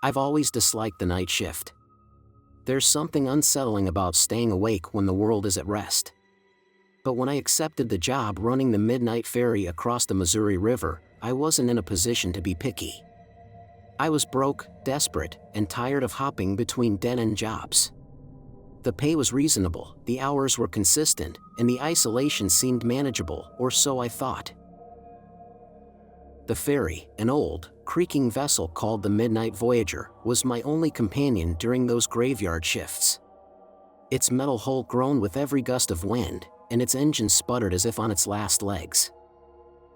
I've always disliked the night shift. There's something unsettling about staying awake when the world is at rest. But when I accepted the job running the Midnight Ferry across the Missouri River, I wasn't in a position to be picky. I was broke, desperate, and tired of hopping between dead-end jobs. The pay was reasonable, the hours were consistent, and the isolation seemed manageable, or so I thought. The ferry, an old, creaking vessel called the Midnight Voyager, was my only companion during those graveyard shifts. Its metal hull groaned with every gust of wind, and its engine sputtered as if on its last legs.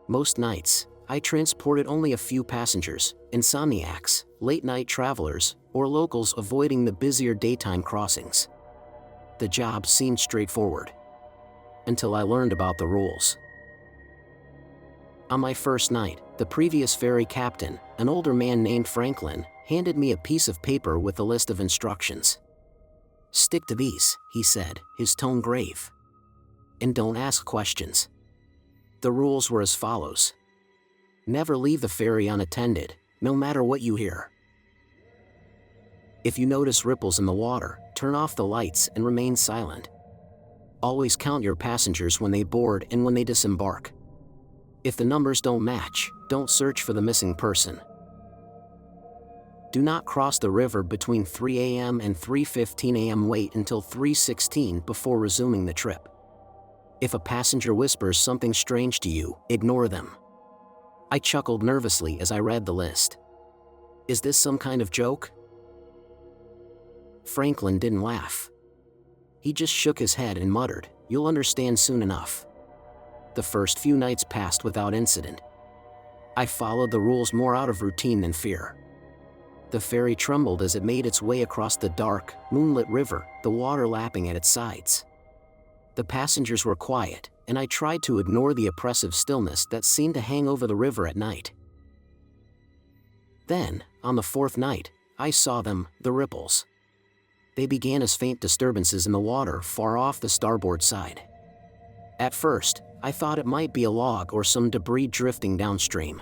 Most nights, I transported only a few passengers, insomniacs, late-night travelers, or locals avoiding the busier daytime crossings. The job seemed straightforward. Until I learned about the rules. On my first night, the previous ferry captain, an older man named Franklin, handed me a piece of paper with a list of instructions. "Stick to these," he said, his tone grave. "And don't ask questions." The rules were as follows. Never leave the ferry unattended, no matter what you hear. If you notice ripples in the water, turn off the lights and remain silent. Always count your passengers when they board and when they disembark. If the numbers don't match, don't search for the missing person. Do not cross the river between 3 a.m. and 3:15 a.m. Wait until 3:16 before resuming the trip. If a passenger whispers something strange to you, ignore them. I chuckled nervously as I read the list. Is this some kind of joke? Franklin didn't laugh. He just shook his head and muttered, "You'll understand soon enough." The first few nights passed without incident. I followed the rules more out of routine than fear. The ferry trembled as it made its way across the dark, moonlit river, the water lapping at its sides. The passengers were quiet, and I tried to ignore the oppressive stillness that seemed to hang over the river at night. Then, on the fourth night, I saw them, the ripples. They began as faint disturbances in the water far off the starboard side. At first, I thought it might be a log or some debris drifting downstream.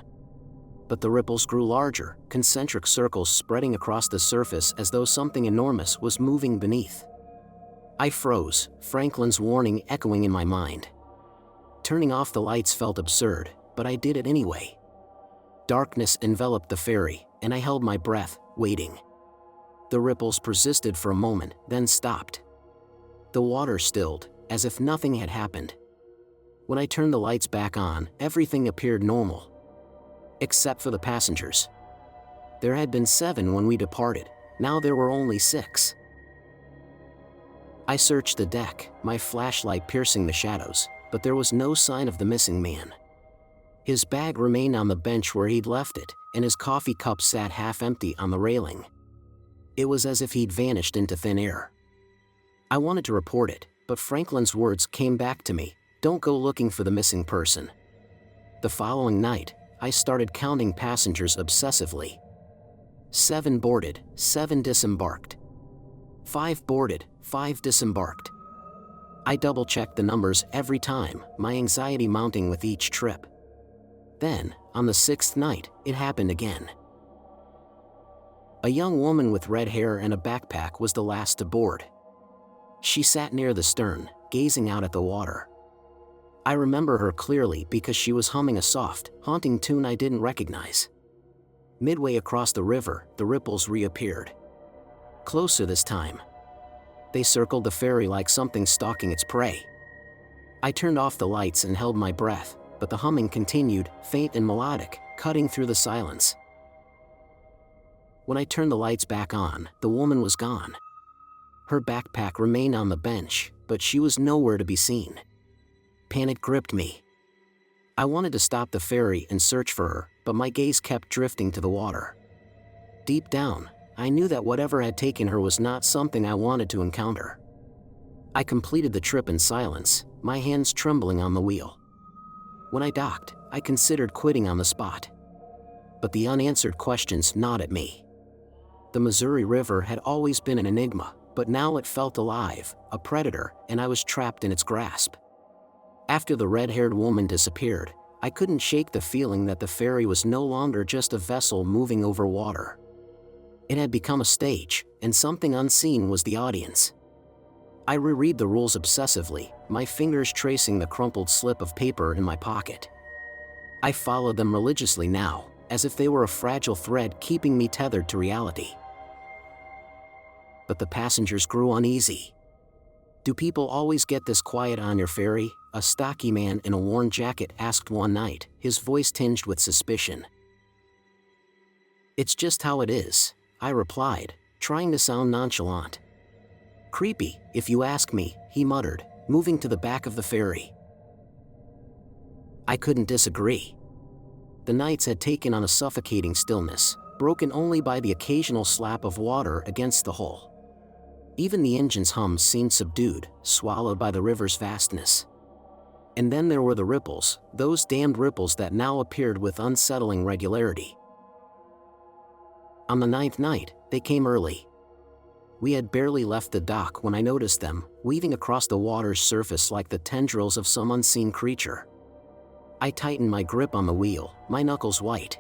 But the ripples grew larger, concentric circles spreading across the surface as though something enormous was moving beneath. I froze, Franklin's warning echoing in my mind. Turning off the lights felt absurd, but I did it anyway. Darkness enveloped the ferry, and I held my breath, waiting. The ripples persisted for a moment, then stopped. The water stilled, as if nothing had happened. When I turned the lights back on, everything appeared normal. Except for the passengers. There had been 7 when we departed, now there were only 6. I searched the deck, my flashlight piercing the shadows, but there was no sign of the missing man. His bag remained on the bench where he'd left it, and his coffee cup sat half empty on the railing. It was as if he'd vanished into thin air. I wanted to report it, but Franklin's words came back to me, "Don't go looking for the missing person." The following night, I started counting passengers obsessively. 7 boarded, 7 disembarked. 5 boarded, 5 disembarked. I double-checked the numbers every time, my anxiety mounting with each trip. Then, on the 6th night, it happened again. A young woman with red hair and a backpack was the last to board. She sat near the stern, gazing out at the water. I remember her clearly because she was humming a soft, haunting tune I didn't recognize. Midway across the river, the ripples reappeared. Closer this time. They circled the ferry like something stalking its prey. I turned off the lights and held my breath, but the humming continued, faint and melodic, cutting through the silence. When I turned the lights back on, the woman was gone. Her backpack remained on the bench, but she was nowhere to be seen. Panic gripped me. I wanted to stop the ferry and search for her, but my gaze kept drifting to the water. Deep down, I knew that whatever had taken her was not something I wanted to encounter. I completed the trip in silence, my hands trembling on the wheel. When I docked, I considered quitting on the spot. But the unanswered questions gnawed at me. The Missouri River had always been an enigma, but now it felt alive, a predator, and I was trapped in its grasp. After the red-haired woman disappeared, I couldn't shake the feeling that the ferry was no longer just a vessel moving over water. It had become a stage, and something unseen was the audience. I reread the rules obsessively, my fingers tracing the crumpled slip of paper in my pocket. I followed them religiously now, as if they were a fragile thread keeping me tethered to reality. But the passengers grew uneasy. "Do people always get this quiet on your ferry?" a stocky man in a worn jacket asked one night, his voice tinged with suspicion. "It's just how it is," I replied, trying to sound nonchalant. "Creepy, if you ask me," he muttered, moving to the back of the ferry. I couldn't disagree. The nights had taken on a suffocating stillness, broken only by the occasional slap of water against the hull. Even the engine's hums seemed subdued, swallowed by the river's vastness. And then there were the ripples, those damned ripples that now appeared with unsettling regularity. On the 9th night, they came early. We had barely left the dock when I noticed them, weaving across the water's surface like the tendrils of some unseen creature. I tightened my grip on the wheel, my knuckles white.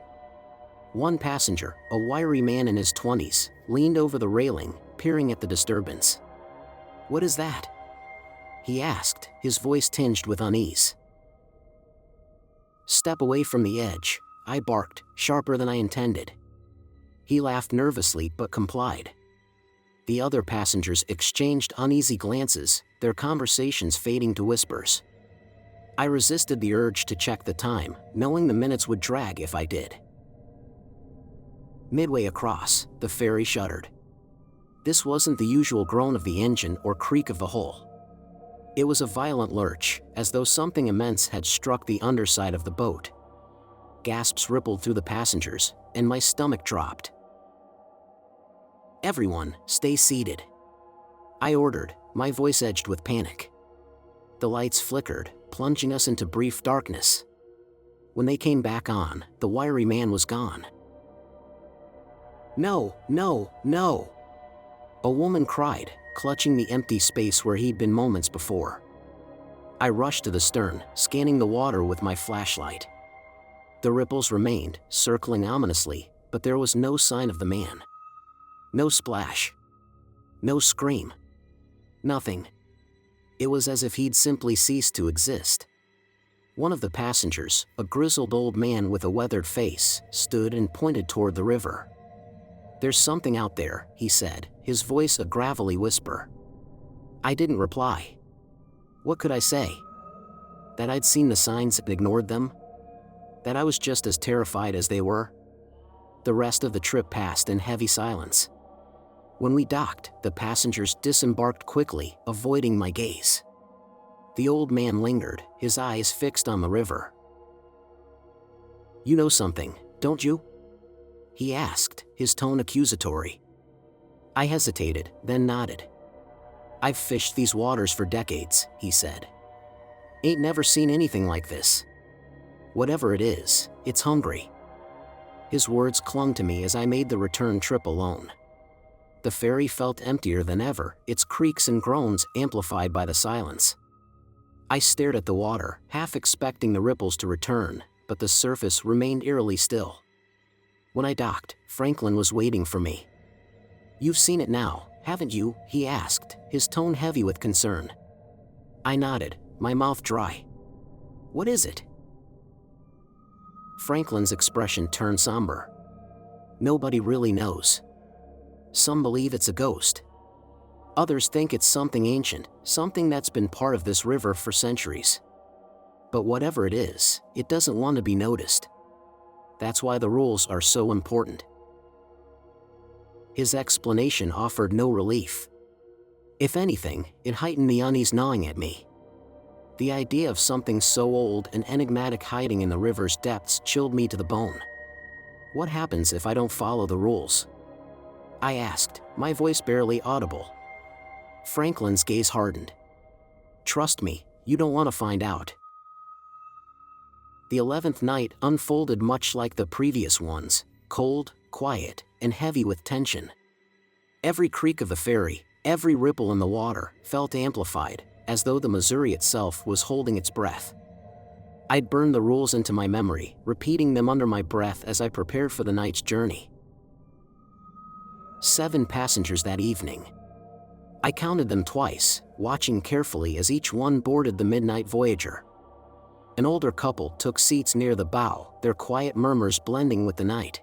One passenger, a wiry man in his 20s, leaned over the railing, peering at the disturbance. "What is that?" he asked, his voice tinged with unease. "Step away from the edge," I barked, sharper than I intended. He laughed nervously but complied. The other passengers exchanged uneasy glances, their conversations fading to whispers. I resisted the urge to check the time, knowing the minutes would drag if I did. Midway across, the ferry shuddered. This wasn't the usual groan of the engine or creak of the hull. It was a violent lurch, as though something immense had struck the underside of the boat. Gasps rippled through the passengers, and my stomach dropped. "Everyone, stay seated," I ordered, my voice edged with panic. The lights flickered, plunging us into brief darkness. When they came back on, the wiry man was gone. "No, no, no!" a woman cried, clutching the empty space where he'd been moments before. I rushed to the stern, scanning the water with my flashlight. The ripples remained, circling ominously, but there was no sign of the man. No splash. No scream. Nothing. It was as if he'd simply ceased to exist. One of the passengers, a grizzled old man with a weathered face, stood and pointed toward the river. "There's something out there," he said, his voice a gravelly whisper. I didn't reply. What could I say? That I'd seen the signs and ignored them? That I was just as terrified as they were? The rest of the trip passed in heavy silence. When we docked, the passengers disembarked quickly, avoiding my gaze. The old man lingered, his eyes fixed on the river. "You know something, don't you?" he asked, his tone accusatory. I hesitated, then nodded. "I've fished these waters for decades," he said. "Ain't never seen anything like this. Whatever it is, it's hungry." His words clung to me as I made the return trip alone. The ferry felt emptier than ever, its creaks and groans amplified by the silence. I stared at the water, half expecting the ripples to return, but the surface remained eerily still. When I docked, Franklin was waiting for me. "You've seen it now, haven't you?" he asked, his tone heavy with concern. I nodded, my mouth dry. "What is it?" Franklin's expression turned somber. "Nobody really knows. Some believe it's a ghost. Others think it's something ancient, something that's been part of this river for centuries. But whatever it is, it doesn't want to be noticed. That's why the rules are so important." His explanation offered no relief. If anything, it heightened the unease gnawing at me. The idea of something so old and enigmatic hiding in the river's depths chilled me to the bone. What happens if I don't follow the rules? I asked, my voice barely audible. Franklin's gaze hardened. "Trust me, you don't want to find out." The 11th night unfolded much like the previous ones, cold, quiet, and heavy with tension. Every creak of the ferry, every ripple in the water, felt amplified, as though the Missouri itself was holding its breath. I'd burned the rules into my memory, repeating them under my breath as I prepared for the night's journey. 7 passengers that evening. I counted them twice, watching carefully as each one boarded the Midnight Voyager. An older couple took seats near the bow, their quiet murmurs blending with the night.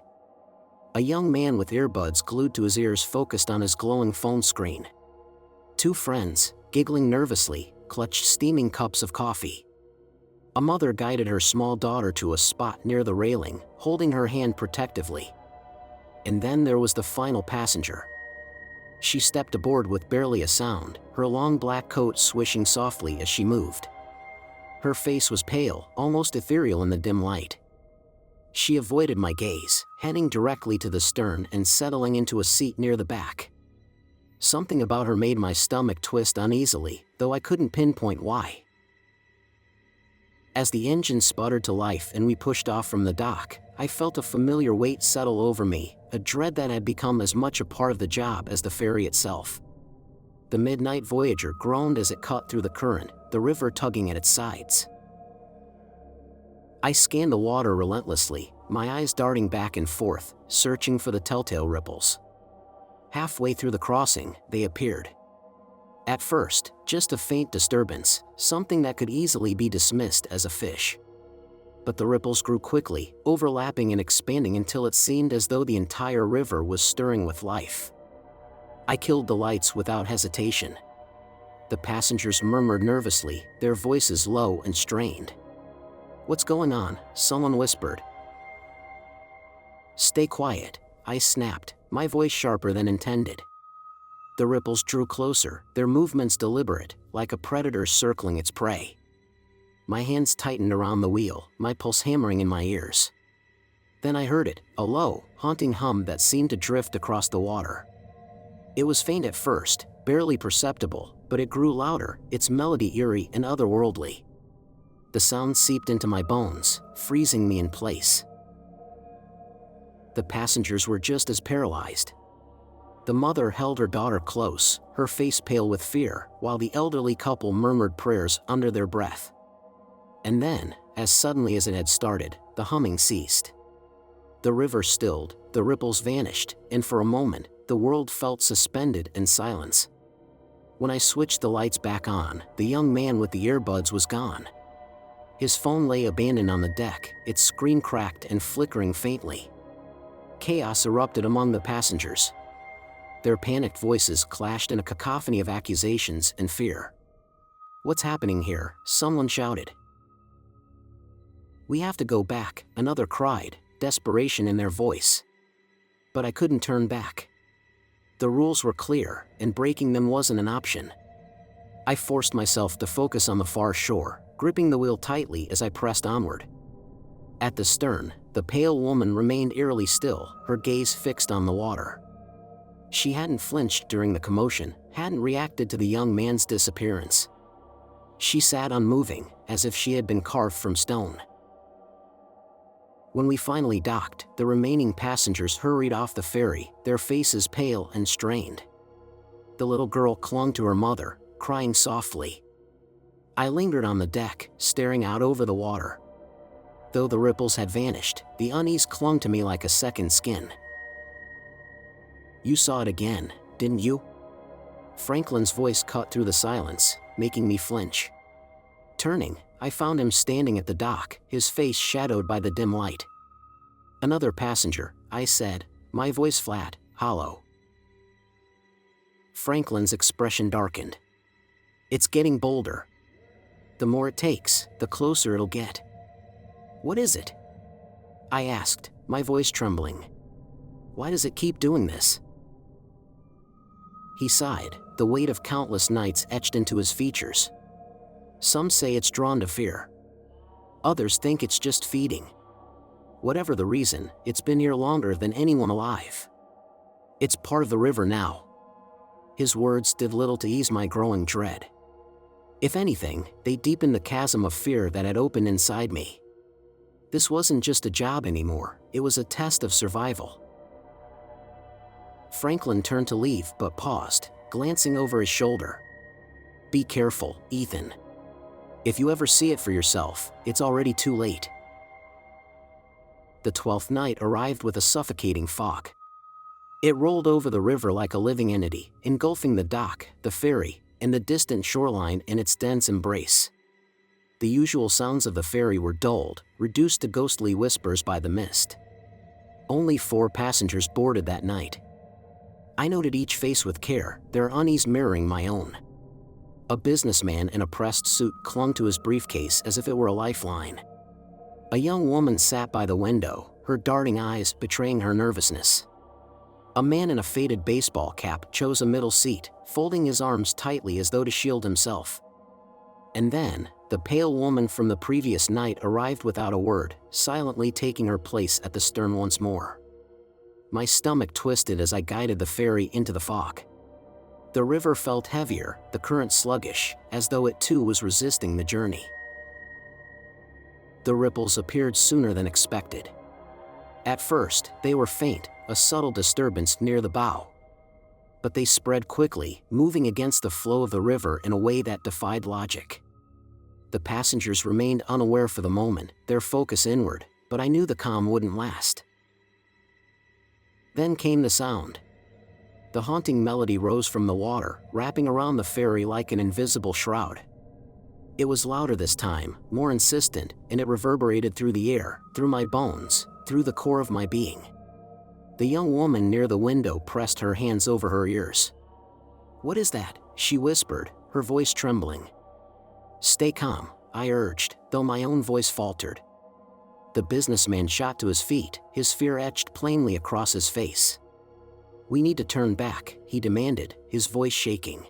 A young man with earbuds glued to his ears focused on his glowing phone screen. 2 friends, giggling nervously, clutched steaming cups of coffee. A mother guided her small daughter to a spot near the railing, holding her hand protectively. And then there was the final passenger. She stepped aboard with barely a sound, her long black coat swishing softly as she moved. Her face was pale, almost ethereal in the dim light. She avoided my gaze, heading directly to the stern and settling into a seat near the back. Something about her made my stomach twist uneasily, though I couldn't pinpoint why. As the engine sputtered to life and we pushed off from the dock, I felt a familiar weight settle over me, a dread that had become as much a part of the job as the ferry itself. The Midnight Voyager groaned as it cut through the current, the river tugging at its sides. I scanned the water relentlessly, my eyes darting back and forth, searching for the telltale ripples. Halfway through the crossing, they appeared. At first, just a faint disturbance, something that could easily be dismissed as a fish. But the ripples grew quickly, overlapping and expanding until it seemed as though the entire river was stirring with life. I killed the lights without hesitation. The passengers murmured nervously, their voices low and strained. "What's going on?" someone whispered. "Stay quiet," I snapped, my voice sharper than intended. The ripples drew closer, their movements deliberate, like a predator circling its prey. My hands tightened around the wheel, my pulse hammering in my ears. Then I heard it, a low, haunting hum that seemed to drift across the water. It was faint at first, barely perceptible, but it grew louder, its melody eerie and otherworldly. The sound seeped into my bones, freezing me in place. The passengers were just as paralyzed. The mother held her daughter close, her face pale with fear, while the elderly couple murmured prayers under their breath. And then, as suddenly as it had started, the humming ceased. The river stilled, the ripples vanished, and for a moment, the world felt suspended in silence. When I switched the lights back on, the young man with the earbuds was gone. His phone lay abandoned on the deck, its screen cracked and flickering faintly. Chaos erupted among the passengers. Their panicked voices clashed in a cacophony of accusations and fear. "What's happening here?" someone shouted. "We have to go back," another cried, desperation in their voice. But I couldn't turn back. The rules were clear, and breaking them wasn't an option. I forced myself to focus on the far shore, gripping the wheel tightly as I pressed onward. At the stern, the pale woman remained eerily still, her gaze fixed on the water. She hadn't flinched during the commotion, hadn't reacted to the young man's disappearance. She sat unmoving, as if she had been carved from stone. When we finally docked, the remaining passengers hurried off the ferry, their faces pale and strained. The little girl clung to her mother, crying softly. I lingered on the deck, staring out over the water. Though the ripples had vanished, the unease clung to me like a second skin. "You saw it again, didn't you?" Franklin's voice cut through the silence, making me flinch. Turning, I found him standing at the dock, his face shadowed by the dim light. "Another passenger," I said, my voice flat, hollow. Franklin's expression darkened. "It's getting bolder. The more it takes, the closer it'll get." "What is it?" I asked, my voice trembling. "Why does it keep doing this?" He sighed, the weight of countless nights etched into his features. "Some say it's drawn to fear. Others think it's just feeding. Whatever the reason, it's been here longer than anyone alive. It's part of the river now." His words did little to ease my growing dread. If anything, they deepened the chasm of fear that had opened inside me. This wasn't just a job anymore, it was a test of survival. Franklin turned to leave but paused, glancing over his shoulder. "Be careful, Ethan. If you ever see it for yourself, it's already too late." The 12th night arrived with a suffocating fog. It rolled over the river like a living entity, engulfing the dock, the ferry, and the distant shoreline in its dense embrace. The usual sounds of the ferry were dulled, reduced to ghostly whispers by the mist. Only 4 passengers boarded that night. I noted each face with care, their unease mirroring my own. A businessman in a pressed suit clung to his briefcase as if it were a lifeline. A young woman sat by the window, her darting eyes betraying her nervousness. A man in a faded baseball cap chose a middle seat, folding his arms tightly as though to shield himself. And then, the pale woman from the previous night arrived without a word, silently taking her place at the stern once more. My stomach twisted as I guided the ferry into the fog. The river felt heavier, the current sluggish, as though it too was resisting the journey. The ripples appeared sooner than expected. At first, they were faint, a subtle disturbance near the bow. But they spread quickly, moving against the flow of the river in a way that defied logic. The passengers remained unaware for the moment, their focus inward, but I knew the calm wouldn't last. Then came the sound. The haunting melody rose from the water, wrapping around the ferry like an invisible shroud. It was louder this time, more insistent, and it reverberated through the air, through my bones, through the core of my being. The young woman near the window pressed her hands over her ears. "What is that?" she whispered, her voice trembling. "Stay calm," I urged, though my own voice faltered. The businessman shot to his feet, his fear etched plainly across his face. "We need to turn back," he demanded, his voice shaking.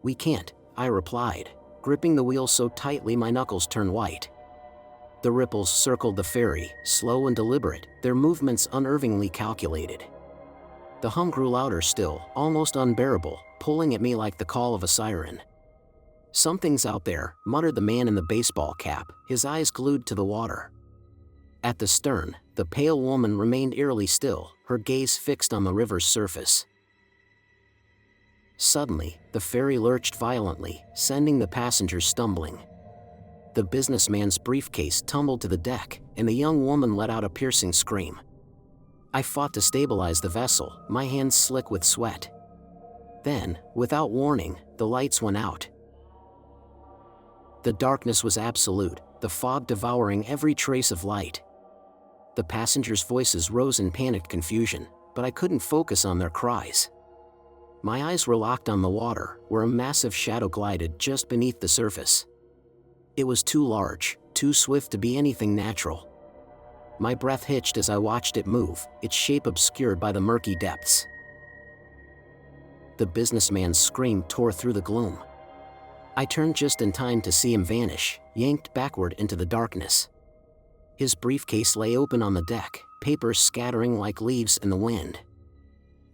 "We can't," I replied, gripping the wheel so tightly my knuckles turned white. The ripples circled the ferry, slow and deliberate, their movements unnervingly calculated. The hum grew louder still, almost unbearable, pulling at me like the call of a siren. "Something's out there," muttered the man in the baseball cap, his eyes glued to the water. At the stern, the pale woman remained eerily still, her gaze fixed on the river's surface. Suddenly, the ferry lurched violently, sending the passengers stumbling. The businessman's briefcase tumbled to the deck, and the young woman let out a piercing scream. I fought to stabilize the vessel, my hands slick with sweat. Then, without warning, the lights went out. The darkness was absolute, the fog devouring every trace of light. The passengers' voices rose in panicked confusion, but I couldn't focus on their cries. My eyes were locked on the water, where a massive shadow glided just beneath the surface. It was too large, too swift to be anything natural. My breath hitched as I watched it move, its shape obscured by the murky depths. The businessman's scream tore through the gloom. I turned just in time to see him vanish, yanked backward into the darkness. His briefcase lay open on the deck, papers scattering like leaves in the wind.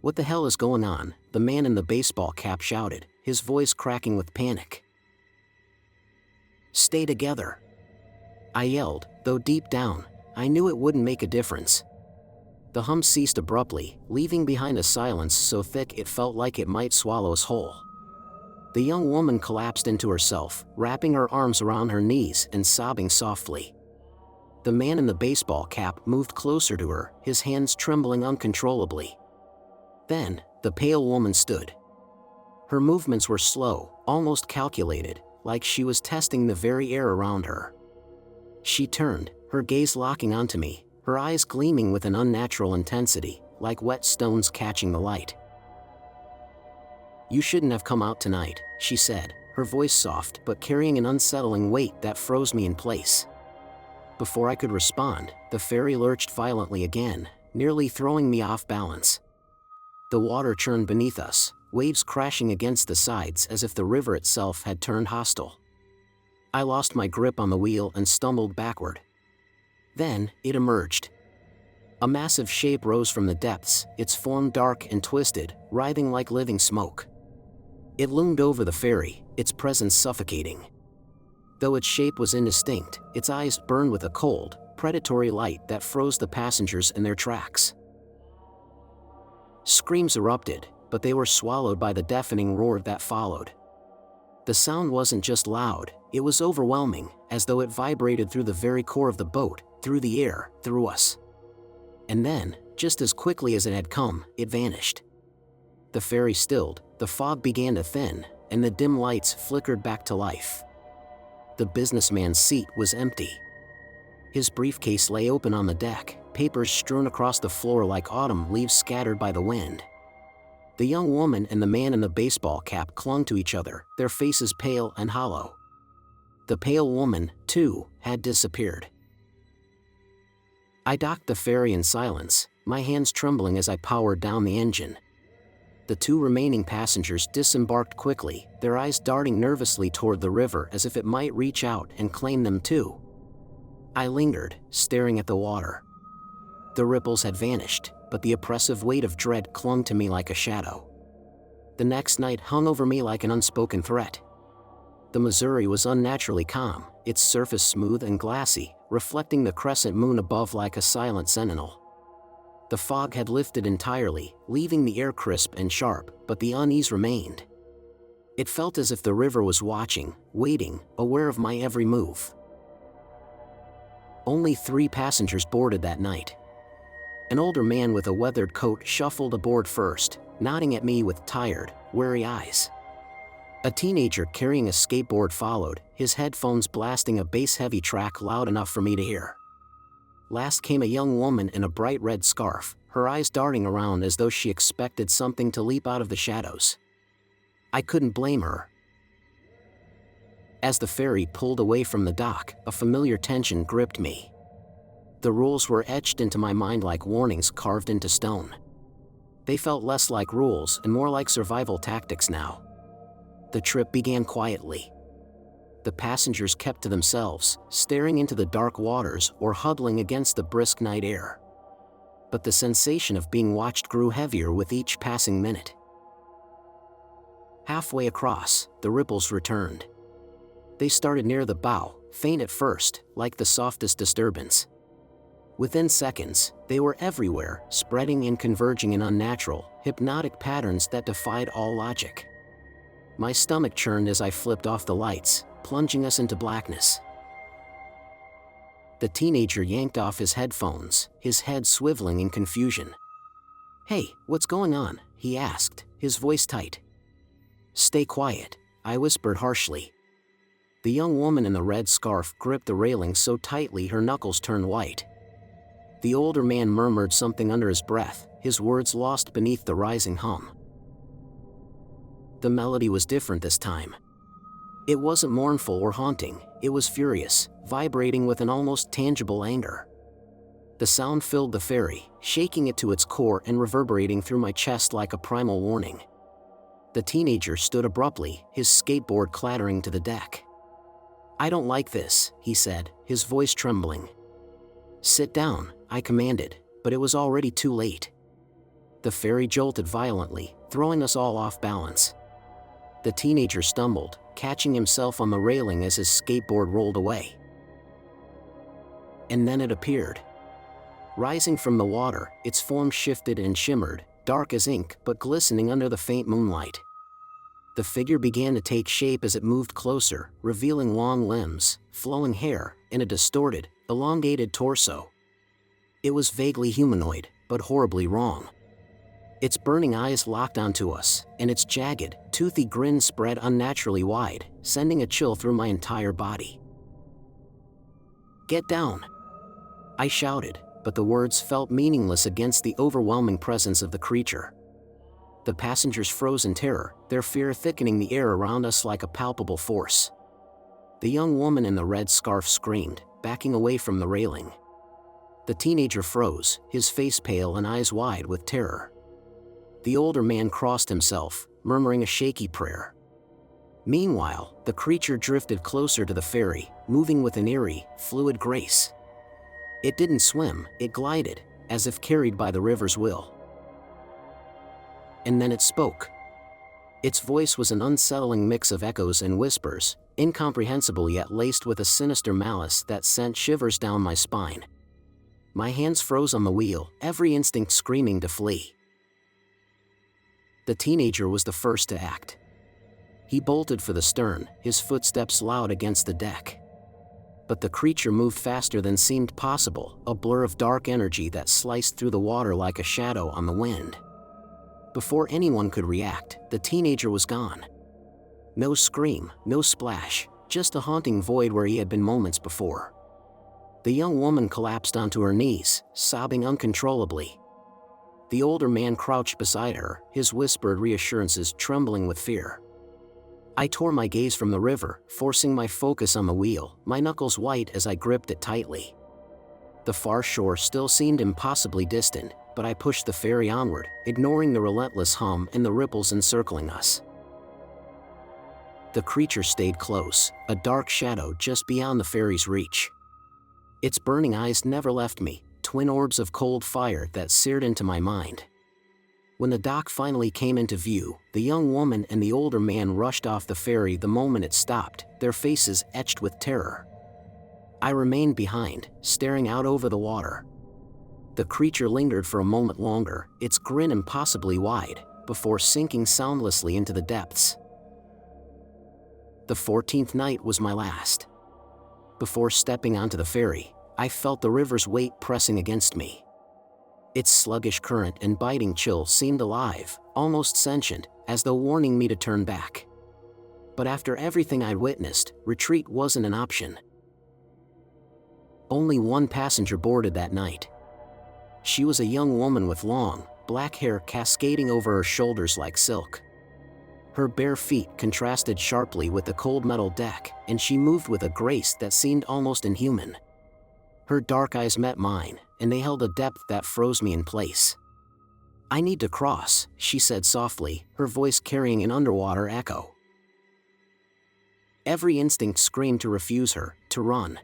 "What the hell is going on?" the man in the baseball cap shouted, his voice cracking with panic. "Stay together," I yelled, though deep down, I knew it wouldn't make a difference. The hum ceased abruptly, leaving behind a silence so thick it felt like it might swallow us whole. The young woman collapsed into herself, wrapping her arms around her knees and sobbing softly. The man in the baseball cap moved closer to her, his hands trembling uncontrollably. Then, the pale woman stood. Her movements were slow, almost calculated, like she was testing the very air around her. She turned, her gaze locking onto me, her eyes gleaming with an unnatural intensity, like wet stones catching the light. "You shouldn't have come out tonight," she said, her voice soft but carrying an unsettling weight that froze me in place. Before I could respond, the ferry lurched violently again, nearly throwing me off balance. The water churned beneath us, waves crashing against the sides as if the river itself had turned hostile. I lost my grip on the wheel and stumbled backward. Then, it emerged. A massive shape rose from the depths, its form dark and twisted, writhing like living smoke. It loomed over the ferry, its presence suffocating. Though its shape was indistinct, its eyes burned with a cold, predatory light that froze the passengers in their tracks. Screams erupted, but they were swallowed by the deafening roar that followed. The sound wasn't just loud, it was overwhelming, as though it vibrated through the very core of the boat, through the air, through us. And then, Just as quickly as it had come, it vanished. The ferry stilled, the fog began to thin, and the dim lights flickered back to life. The businessman's seat was empty. His briefcase lay open on the deck, papers strewn across the floor like autumn leaves scattered by the wind. The young woman and the man in the baseball cap clung to each other, their faces pale and hollow. The pale woman, too, had disappeared. I docked the ferry in silence, my hands trembling as I powered down the engine. The 2 remaining passengers disembarked quickly, their eyes darting nervously toward the river as if it might reach out and claim them too. I lingered, staring at the water. The ripples had vanished, but the oppressive weight of dread clung to me like a shadow. The next night hung over me like an unspoken threat. The Missouri was unnaturally calm, its surface smooth and glassy, reflecting the crescent moon above like a silent sentinel. The fog had lifted entirely, leaving the air crisp and sharp, but the unease remained. It felt as if the river was watching, waiting, aware of my every move. Only 3 passengers boarded that night. An older man with a weathered coat shuffled aboard first, nodding at me with tired, wary eyes. A teenager carrying a skateboard followed, his headphones blasting a bass-heavy track loud enough for me to hear. Last came a young woman in a bright red scarf, her eyes darting around as though she expected something to leap out of the shadows. I couldn't blame her. As the ferry pulled away from the dock, a familiar tension gripped me. The rules were etched into my mind like warnings carved into stone. They felt less like rules and more like survival tactics now. The trip began quietly. The passengers kept to themselves, staring into the dark waters or huddling against the brisk night air. But the sensation of being watched grew heavier with each passing minute. Halfway across, the ripples returned. They started near the bow, faint at first, like the softest disturbance. Within seconds, they were everywhere, spreading and converging in unnatural, hypnotic patterns that defied all logic. My stomach churned as I flipped off the lights, plunging us into blackness. The teenager yanked off his headphones, his head swiveling in confusion. "Hey, what's going on?" he asked, his voice tight. "Stay quiet," I whispered harshly. The young woman in the red scarf gripped the railing so tightly her knuckles turned white. The older man murmured something under his breath, his words lost beneath the rising hum. The melody was different this time. It wasn't mournful or haunting, it was furious, vibrating with an almost tangible anger. The sound filled the ferry, shaking it to its core and reverberating through my chest like a primal warning. The teenager stood abruptly, his skateboard clattering to the deck. "I don't like this," he said, his voice trembling. "Sit down," I commanded, but it was already too late. The ferry jolted violently, throwing us all off balance. The teenager stumbled, catching himself on the railing as his skateboard rolled away. And then it appeared. Rising from the water, its form shifted and shimmered, dark as ink but glistening under the faint moonlight. The figure began to take shape as it moved closer, revealing long limbs, flowing hair, and a distorted, elongated torso. It was vaguely humanoid, but horribly wrong. Its burning eyes locked onto us, and its jagged, toothy grin spread unnaturally wide, sending a chill through my entire body. "Get down!" I shouted, but the words felt meaningless against the overwhelming presence of the creature. The passengers froze in terror, their fear thickening the air around us like a palpable force. The young woman in the red scarf screamed, backing away from the railing. The teenager froze, his face pale and eyes wide with terror. The older man crossed himself, murmuring a shaky prayer. Meanwhile, the creature drifted closer to the ferry, moving with an eerie, fluid grace. It didn't swim, it glided, as if carried by the river's will. And then it spoke. Its voice was an unsettling mix of echoes and whispers, incomprehensible yet laced with a sinister malice that sent shivers down my spine. My hands froze on the wheel, every instinct screaming to flee. The teenager was the first to act. He bolted for the stern, his footsteps loud against the deck. But the creature moved faster than seemed possible, a blur of dark energy that sliced through the water like a shadow on the wind. Before anyone could react, the teenager was gone. No scream, no splash, just a haunting void where he had been moments before. The young woman collapsed onto her knees, sobbing uncontrollably. The older man crouched beside her, his whispered reassurances trembling with fear. I tore my gaze from the river, forcing my focus on the wheel, my knuckles white as I gripped it tightly. The far shore still seemed impossibly distant, but I pushed the ferry onward, ignoring the relentless hum and the ripples encircling us. The creature stayed close, a dark shadow just beyond the ferry's reach. Its burning eyes never left me, twin orbs of cold fire that seared into my mind. When the dock finally came into view, the young woman and the older man rushed off the ferry the moment it stopped, their faces etched with terror. I remained behind, staring out over the water. The creature lingered for a moment longer, its grin impossibly wide, before sinking soundlessly into the depths. The 14th night was my last. Before stepping onto the ferry, I felt the river's weight pressing against me. Its sluggish current and biting chill seemed alive, almost sentient, as though warning me to turn back. But after everything I'd witnessed, retreat wasn't an option. Only one passenger boarded that night. She was a young woman with long, black hair cascading over her shoulders like silk. Her bare feet contrasted sharply with the cold metal deck, and she moved with a grace that seemed almost inhuman. Her dark eyes met mine, and they held a depth that froze me in place. "I need to cross," she said softly, her voice carrying an underwater echo. Every instinct screamed to refuse her, to run.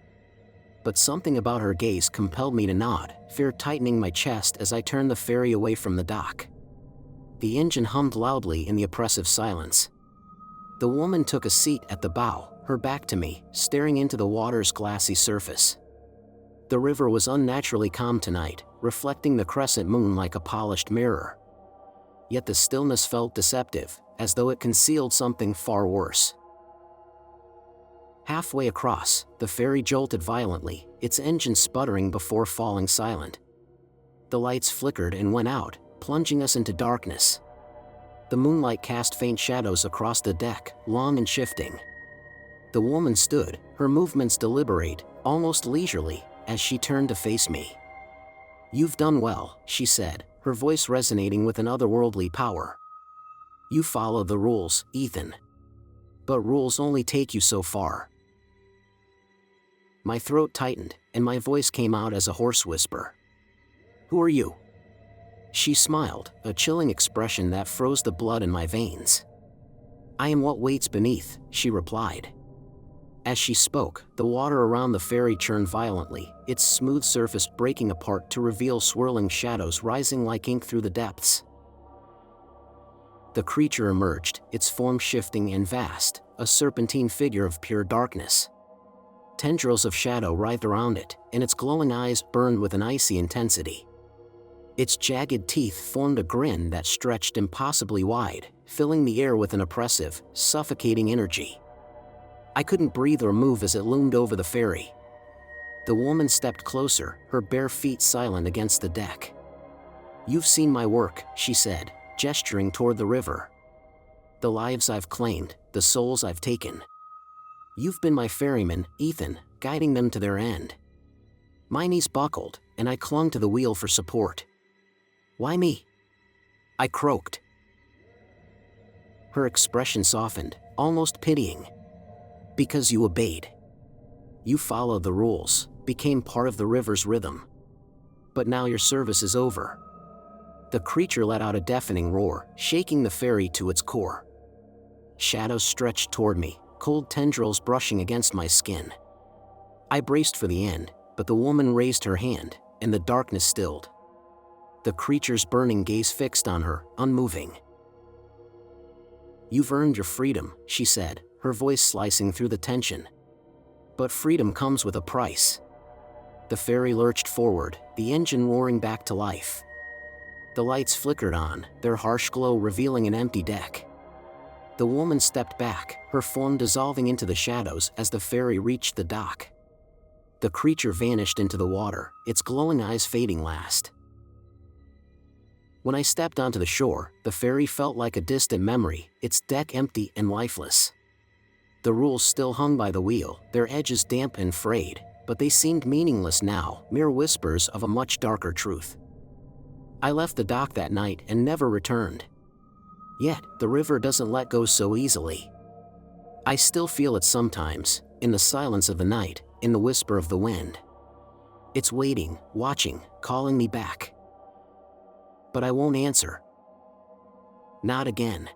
But something about her gaze compelled me to nod, fear tightening my chest as I turned the ferry away from the dock. The engine hummed loudly in the oppressive silence. The woman took a seat at the bow, her back to me, staring into the water's glassy surface. The river was unnaturally calm tonight, reflecting the crescent moon like a polished mirror. Yet the stillness felt deceptive, as though it concealed something far worse. Halfway across, the ferry jolted violently, its engine sputtering before falling silent. The lights flickered and went out, plunging us into darkness. The moonlight cast faint shadows across the deck, long and shifting. The woman stood, her movements deliberate, almost leisurely, as she turned to face me. "You've done well," she said, her voice resonating with an otherworldly power. "You follow the rules, Ethan. But rules only take you so far." My throat tightened, and my voice came out as a hoarse whisper. "Who are you?" She smiled, a chilling expression that froze the blood in my veins. "I am what waits beneath," she replied. As she spoke, the water around the ferry churned violently, its smooth surface breaking apart to reveal swirling shadows rising like ink through the depths. The creature emerged, its form shifting and vast, a serpentine figure of pure darkness. Tendrils of shadow writhed around it, and its glowing eyes burned with an icy intensity. Its jagged teeth formed a grin that stretched impossibly wide, filling the air with an oppressive, suffocating energy. I couldn't breathe or move as it loomed over the ferry. The woman stepped closer, her bare feet silent against the deck. "You've seen my work," she said, gesturing toward the river. "The lives I've claimed, the souls I've taken. You've been my ferryman, Ethan, guiding them to their end." My knees buckled, and I clung to the wheel for support. "Why me?" I croaked. Her expression softened, almost pitying. "Because you obeyed. You followed the rules, became part of the river's rhythm. But now your service is over." The creature let out a deafening roar, shaking the ferry to its core. Shadows stretched toward me, cold tendrils brushing against my skin. I braced for the end, but the woman raised her hand, and the darkness stilled. The creature's burning gaze fixed on her, unmoving. "You've earned your freedom," she said, her voice slicing through the tension. "But freedom comes with a price." The ferry lurched forward, the engine roaring back to life. The lights flickered on, their harsh glow revealing an empty deck. The woman stepped back, her form dissolving into the shadows as the ferry reached the dock. The creature vanished into the water, its glowing eyes fading last. When I stepped onto the shore, the ferry felt like a distant memory, its deck empty and lifeless. The rules still hung by the wheel, their edges damp and frayed, but they seemed meaningless now, mere whispers of a much darker truth. I left the dock that night and never returned. Yet, the river doesn't let go so easily. I still feel it sometimes, in the silence of the night, in the whisper of the wind. It's waiting, watching, calling me back. But I won't answer. Not again.